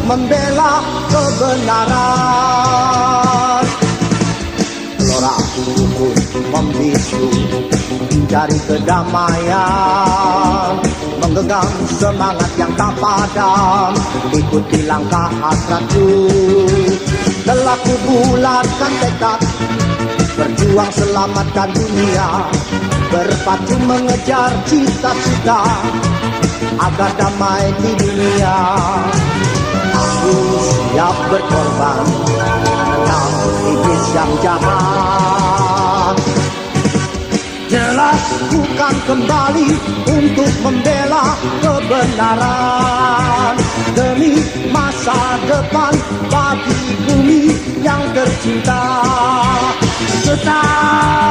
membela kebenaran. Gelora hukum membisu mencari kedamaian, menggenggam semangat yang tak padam, ikuti langkah hasratku. Telah ku bulatkan tekad, berjuang selamatkan dunia, berpacu mengejar cita-cita agar damai di dunia. Aku siap berkorban menang iblis yang jahat. Jelas bukan kembali untuk membela kebenaran, demi masa depan bagi bumi yang tercinta. Tetap